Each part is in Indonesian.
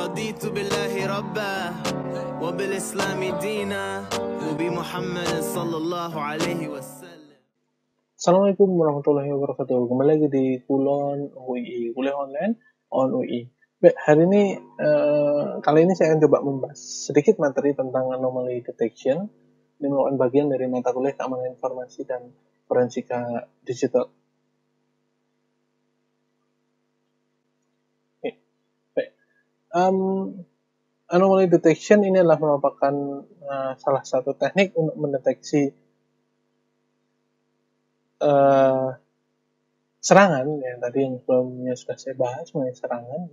رضيت بالله ربا وبالإسلام دينا وبمحمد صلى الله عليه وسلم. Assalamualaikum warahmatullahi wabarakatuh. Kembali lagi di Kulon UI, kuliah online on UI. Baik, hari ini kali ini saya akan coba membahas sedikit materi tentang anomaly detection. Ini merupakan bagian dari mata kuliah keamanan informasi dan forensika digital. Baik. Anomaly detection ini adalah merupakan salah satu teknik untuk mendeteksi serangan, yang tadi yang sebelumnya sudah saya bahas mengenai serangan.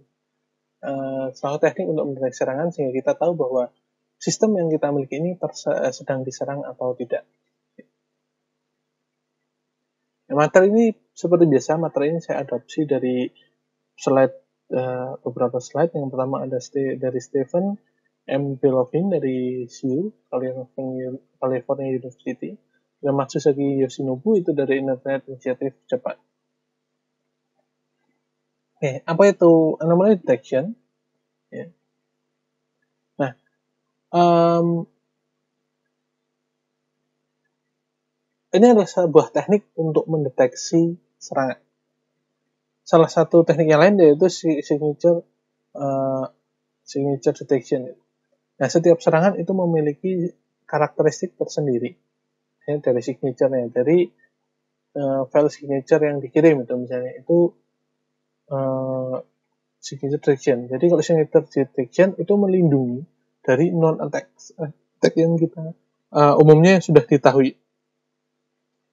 Salah teknik untuk mendeteksi serangan sehingga kita tahu bahwa sistem yang kita miliki ini sedang diserang atau tidak. Materi ini seperti biasa, materi ini saya adopsi dari beberapa slide. Yang pertama ada dari Stephen M. Belovin dari CU, California University, dan Matsusaki Yoshinobu itu dari Internet Initiative Jepang. Oke, apa itu anomaly detection? Ya. Nah, ini adalah sebuah teknik untuk mendeteksi serangan. Salah satu teknik yang lain yaitu signature detection. Nah, setiap serangan itu memiliki karakteristik tersendiri ya, dari signature-nya, dari file signature yang dikirim itu misalnya itu signature detection. Jadi kalau signature detection itu melindungi dari non-attack yang kita umumnya sudah diketahui.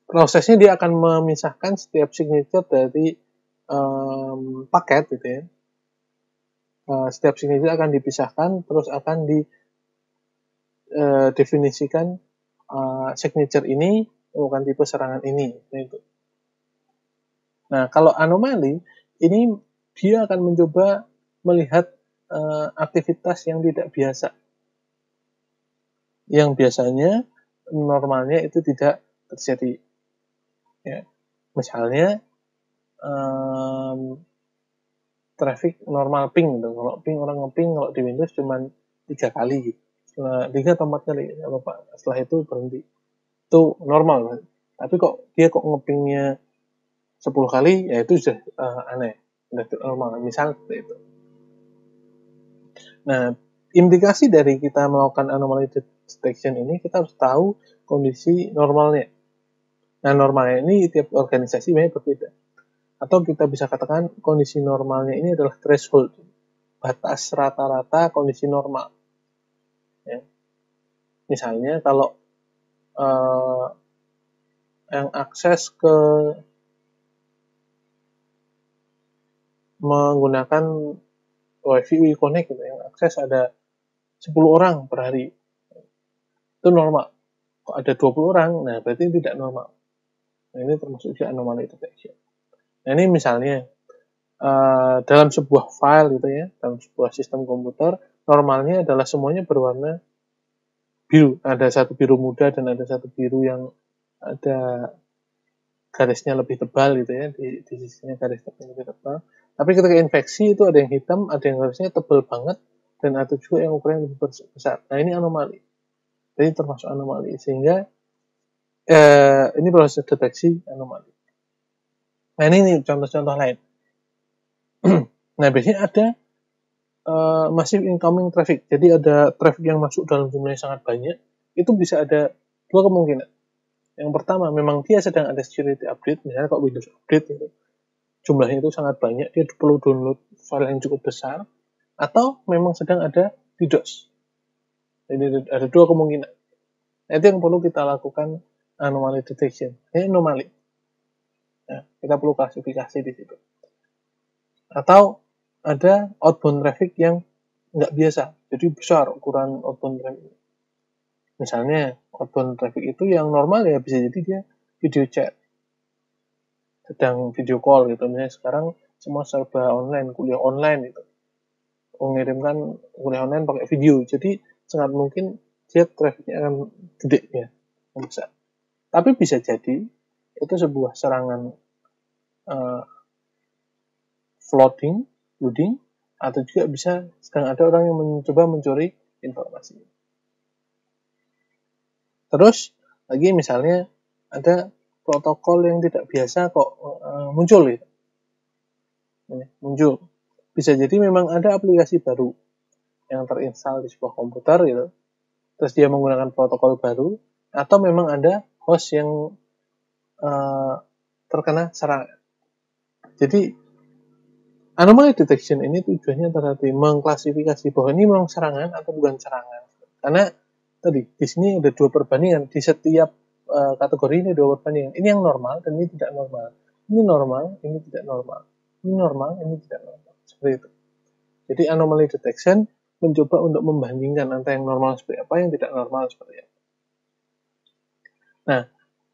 Prosesnya dia akan memisahkan setiap signature dari paket gitu ya. Setiap signature akan dipisahkan, terus akan didefinisikan signature ini bukan tipe serangan ini. Gitu. Nah, kalau anomali ini dia akan mencoba melihat aktivitas yang tidak biasa, yang biasanya normalnya itu tidak terjadi. Ya. Misalnya traffic normal ping gitu. Kalau ping orang ngeping kalau di Windows cuma 3 kali gitu. 3 atau 4 kali ya Bapak. Setelah itu berhenti. Itu normal. Tapi dia ngepingnya 10 kali, ya itu sudah aneh. Sudah normal. Misal seperti itu. Nah, implikasi dari kita melakukan anomaly detection ini, kita harus tahu kondisi normalnya. Nah, normalnya ini tiap organisasi memang berbeda. Atau kita bisa katakan kondisi normalnya ini adalah threshold, batas rata-rata kondisi normal. Ya. Misalnya kalau yang akses ke menggunakan WiFi UI Connect gitu, yang akses ada 10 orang per hari, itu normal. Kalau ada 20 orang, nah berarti tidak normal. Nah, ini termasuk juga anomaly detection. Nah, ini misalnya dalam sebuah file gitu ya, dalam sebuah sistem komputer, normalnya adalah semuanya berwarna biru. Ada satu biru muda dan ada satu biru yang ada garisnya lebih tebal gitu ya, di sisinya garisnya lebih tebal. Tapi ketika infeksi itu ada yang hitam, ada yang garisnya tebal banget, dan ada juga yang ukurannya lebih besar. Nah, ini anomali. Jadi termasuk anomali. Sehingga ini proses deteksi anomali. Nah, ini contoh-contoh lain. Nah, biasanya ada massive incoming traffic. Jadi ada traffic yang masuk dalam jumlah yang sangat banyak. Itu bisa ada dua kemungkinan. Yang pertama, memang dia sedang ada security update. Misalnya kalau Windows update itu jumlahnya itu sangat banyak, dia perlu download file yang cukup besar. Atau memang sedang ada DDoS. Jadi ada dua kemungkinan. Nah, itu yang perlu kita lakukan anomaly detection. Ini anomali. Nah, kita perlu klasifikasi di situ. Atau ada outbound traffic yang nggak biasa, jadi besar ukuran outbound traffic. Misalnya outbound traffic itu yang normal ya bisa jadi dia video chat, sedang video call gitu. Misalnya sekarang semua serba online, kuliah online itu, mengirimkan kuliah online pakai video, jadi sangat mungkin dia trafficnya akan gede ya, besar. Tapi bisa jadi itu sebuah serangan flooding, atau juga bisa sedang ada orang yang mencoba mencuri informasi. Terus lagi misalnya ada protokol yang tidak biasa kok muncul gitu. Muncul. Bisa jadi memang ada aplikasi baru yang terinstall di sebuah komputer gitu. Terus dia menggunakan protokol baru, atau memang ada host yang terkena serangan. Jadi anomaly detection ini tujuannya tadi mengklasifikasi bahwa ini memang serangan atau bukan serangan. Karena tadi di sini ada dua perbandingan, di setiap kategori ini dua perbandingan. Ini yang normal dan ini tidak normal. Ini normal, ini tidak normal. Ini normal, ini tidak normal. Seperti itu. Jadi anomaly detection mencoba untuk membandingkan antara yang normal seperti apa, yang tidak normal seperti apa. Nah,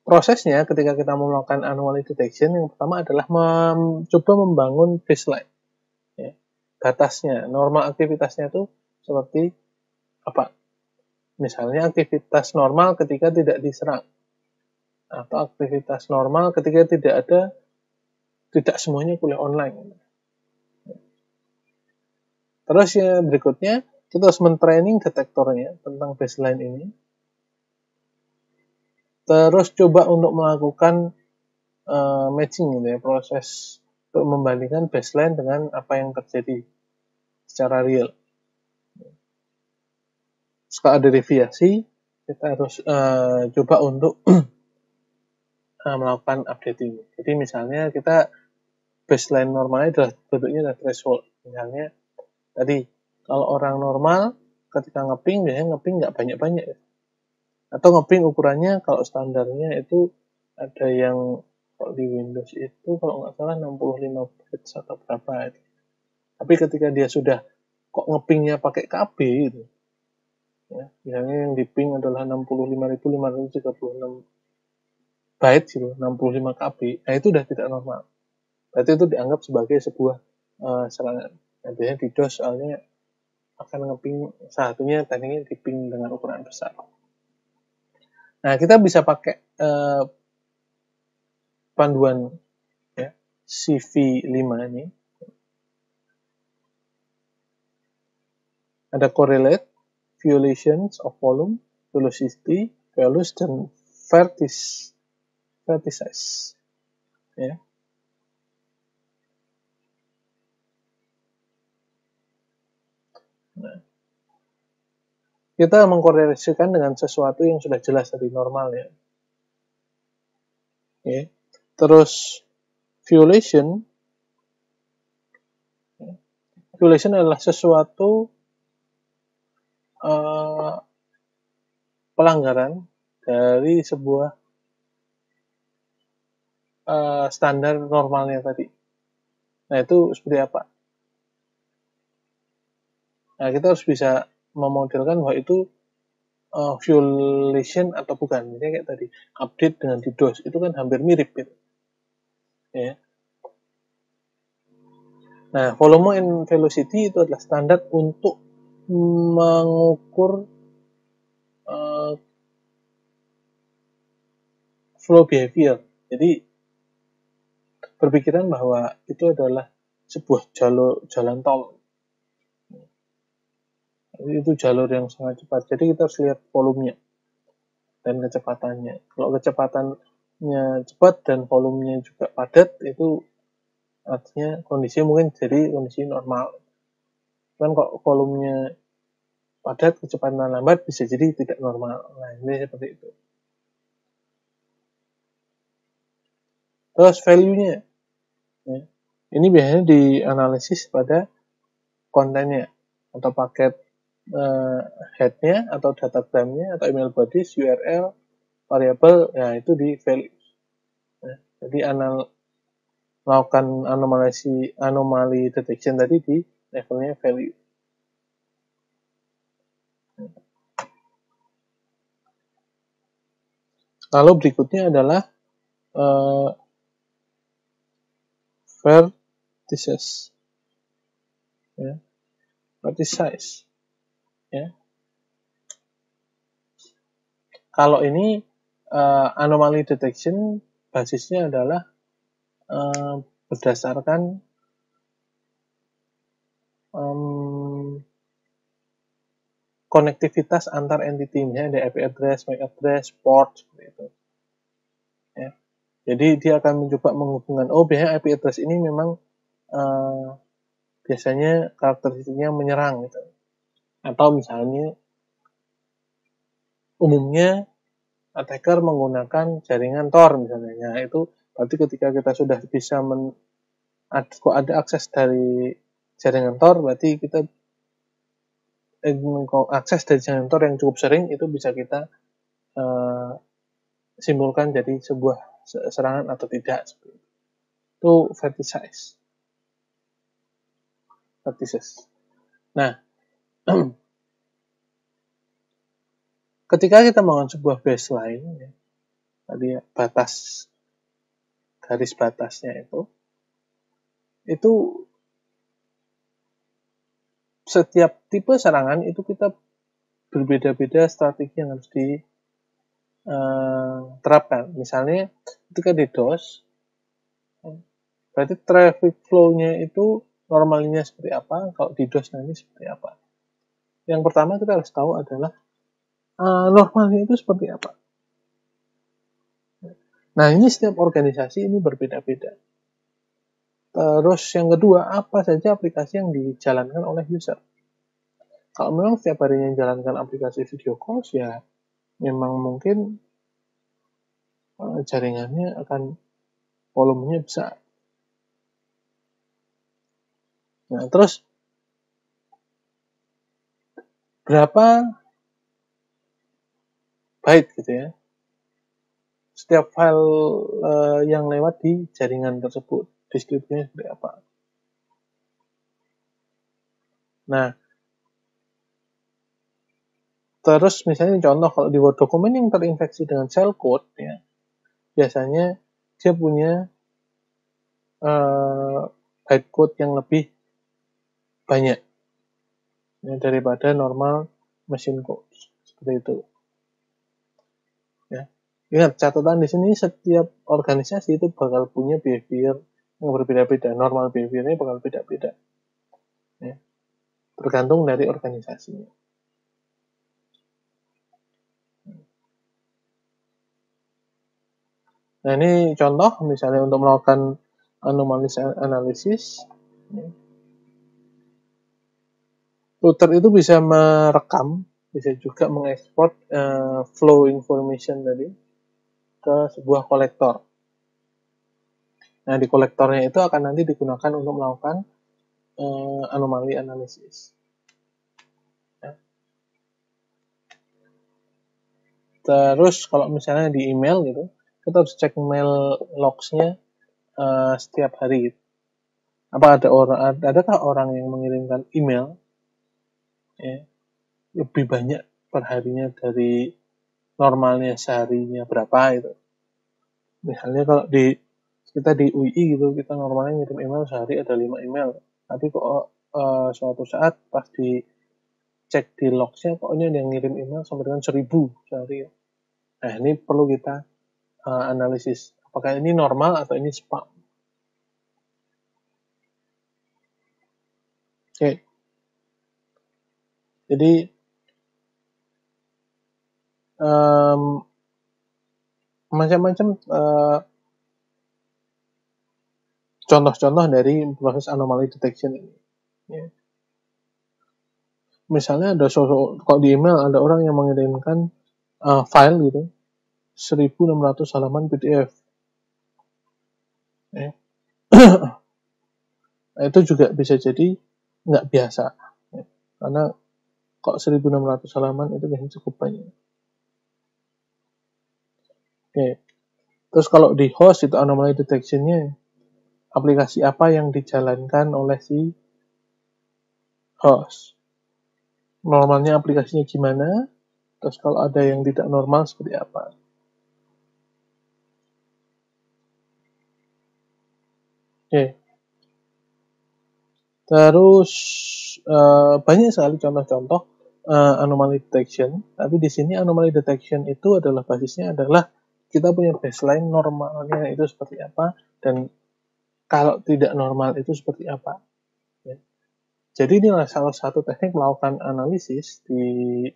prosesnya ketika kita melakukan anomaly detection, yang pertama adalah mencoba membangun baseline. Ya. Batasnya, normal aktivitasnya itu seperti apa? Misalnya aktivitas normal ketika tidak diserang. Atau aktivitas normal ketika tidak semuanya kuliah online. Terus ya berikutnya, kita harus men-training detektornya tentang baseline ini. Terus coba untuk melakukan matching gitu ya, proses untuk membandingkan baseline dengan apa yang terjadi secara real. Jika ada deviasi, kita harus coba untuk melakukan updating. Jadi misalnya kita baseline normalnya adalah bentuknya adalah threshold. Misalnya tadi kalau orang normal ketika ngeping biasanya ngeping nggak banyak-banyak ya. Atau ngeping ukurannya kalau standarnya itu ada yang kalau di Windows itu kalau nggak salah 65 bits atau berapa itu. Tapi ketika dia sudah kok ngepingnya pakai KB gitu. Ya, misalnya yang di ping adalah 65.536 byte gitu, 65 KB. Nah, itu udah tidak normal. Berarti itu dianggap sebagai sebuah serangan. Nah, biasanya di DOS soalnya akan ngeping satunya tekniknya di ping dengan ukuran besar. Nah, kita bisa pakai panduan ya, CV5 ini. Ada correlate, violations of volume, velocity, values, dan vertices. Ya. Nah, kita mengkorelasikan dengan sesuatu yang sudah jelas dari normal ya. Okay. Terus violation adalah sesuatu pelanggaran dari sebuah standar normalnya tadi. Nah, itu seperti apa? Nah, kita harus bisa memodelkan bahwa itu violation atau bukan. Misalnya kayak tadi, update dengan DDoS, itu kan hampir mirip gitu. Ya. Nah, volume and velocity itu adalah standar untuk mengukur flow behavior. Jadi, berpikiran bahwa itu adalah sebuah jalan tol. Itu jalur yang sangat cepat. Jadi kita harus lihat volumenya dan kecepatannya. Kalau kecepatannya cepat dan volumenya juga padat, itu artinya kondisi mungkin jadi kondisi normal. Kan kalau volumenya padat, kecepatan lambat, bisa jadi tidak normal. Nah, ini seperti itu. Terus value-nya. Ya. Ini biasanya dianalisis pada kontennya atau paket head-nya atau datagram-nya atau email bodies, URL, variabel, ya itu di value. Nah, jadi melakukan anomaly detection tadi di levelnya value. Lalu berikutnya adalah vertices, ya, vertices, ya. Kalau ini anomaly detection basisnya adalah berdasarkan konektivitas antar entity, misalnya ada IP address, MAC address, port, seperti itu. Ya. Jadi dia akan mencoba menghubungkan, biasanya IP address ini memang biasanya karakteristiknya menyerang gitu. Atau misalnya umumnya attacker menggunakan jaringan Tor misalnya. Nah, itu berarti ketika kita sudah bisa ada akses dari jaringan Tor, berarti kita akses dari jaringan Tor yang cukup sering itu bisa kita simpulkan jadi sebuah serangan atau tidak. Itu vertices. Nah, ketika kita membangun sebuah baseline, ya, tadi ya, garis batasnya itu setiap tipe serangan itu kita berbeda-beda strategi yang harus diterapkan. Misalnya ketika di DOS, berarti traffic flow-nya itu normalnya seperti apa, kalau di DOS nanti seperti apa. Yang pertama kita harus tahu adalah normalnya itu seperti apa. Nah, ini setiap organisasi ini berbeda-beda. Terus yang kedua, apa saja aplikasi yang dijalankan oleh user. Kalau memang setiap harinya jalankan aplikasi video call, ya memang mungkin jaringannya akan volumenya besar. Nah, terus berapa byte gitu ya setiap file yang lewat di jaringan tersebut, distribusinya seperti apa. Nah, terus misalnya contoh kalau di Word dokumen yang terinfeksi dengan shellcode, ya biasanya dia punya bytecode yang lebih banyak ya, daripada normal machine code seperti itu. Ya. Ingat, catatan di sini setiap organisasi itu bakal punya behavior yang berbeda-beda. Normal behaviornya bakal beda-beda. Ya. Tergantung dari organisasinya. Nah, ini contoh misalnya untuk melakukan anomaly analysis. Ya. Router itu bisa merekam, bisa juga mengekspor flow information tadi ke sebuah kolektor. Nah, di kolektornya itu akan nanti digunakan untuk melakukan anomaly analysis. Ya. Terus kalau misalnya di email gitu, kita harus cek mail logs-nya setiap hari. Adakah orang yang mengirimkan email ya, lebih banyak perharinya dari normalnya seharinya berapa itu. Misalnya kalau kita di UI gitu, kita normalnya ngirim email sehari ada 5 email. Tapi kok suatu saat pas dicek di logs-nya, kok ini yang ngirim email sampai dengan 1000 sehari. Nah, ini perlu kita analisis. Apakah ini normal atau ini spam? Oke. Jadi, macam-macam contoh-contoh dari proses anomaly detection ini. Ya. Misalnya kalau di email ada orang yang mengirimkan file gitu, 1600 halaman PDF. Ya. Itu juga bisa jadi nggak biasa. Ya. Karena kok 1600 halaman itu biasanya cukup banyak. Oke. Terus kalau di host itu anomaly detection-nya, aplikasi apa yang dijalankan oleh si host. Normalnya aplikasinya gimana, terus kalau ada yang tidak normal seperti apa. Oke. Terus banyak sekali contoh-contoh anomaly detection, tapi di sini anomaly detection itu adalah basisnya adalah kita punya baseline normalnya itu seperti apa, dan kalau tidak normal itu seperti apa. Ya. Jadi inilah salah satu teknik melakukan analisis di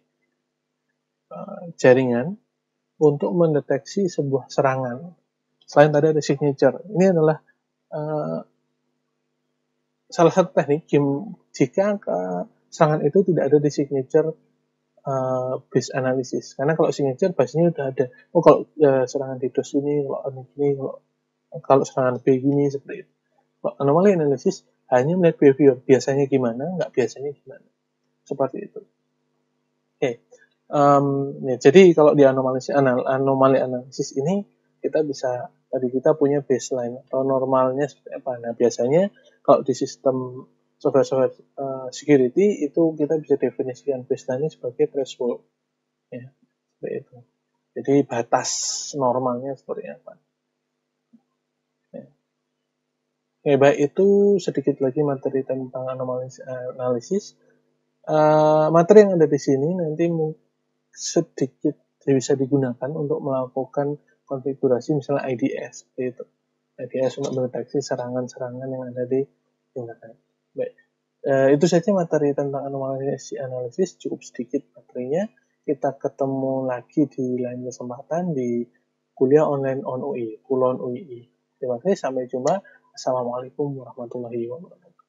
jaringan untuk mendeteksi sebuah serangan. Selain tadi ada signature, ini adalah salah satu teknik jika serangan itu tidak ada di signature base analysis. Karena kalau signature basenya udah ada. Oh, kalau serangan DDoS ini, kalau ini, kalau serangan B gini, seperti itu. Kalau anomaly analysis hanya melihat behavior, biasanya gimana, nggak biasanya gimana. Seperti itu. Oke. Ya, jadi kalau di anomaly analysis ini kita bisa, tadi kita punya baseline atau normalnya seperti apa. Nah, biasanya kalau di sistem software security itu kita bisa definisikan baseline-nya sebagai threshold. Ya, seperti itu. Jadi batas normalnya seperti apa. Ya. Oke, baik, itu sedikit lagi materi tentang anomaly analysis. Materi yang ada di sini nanti sedikit bisa digunakan untuk melakukan konfigurasi misalnya IDS seperti itu. IDS untuk mendeteksi serangan-serangan yang ada di internet. Baik, itu saja materi tentang anomaly analysis, cukup sedikit materinya. Kita ketemu lagi di lain kesempatan di kuliah online on UI, Kulon UII. Terima kasih, sampai jumpa. Assalamualaikum warahmatullahi wabarakatuh.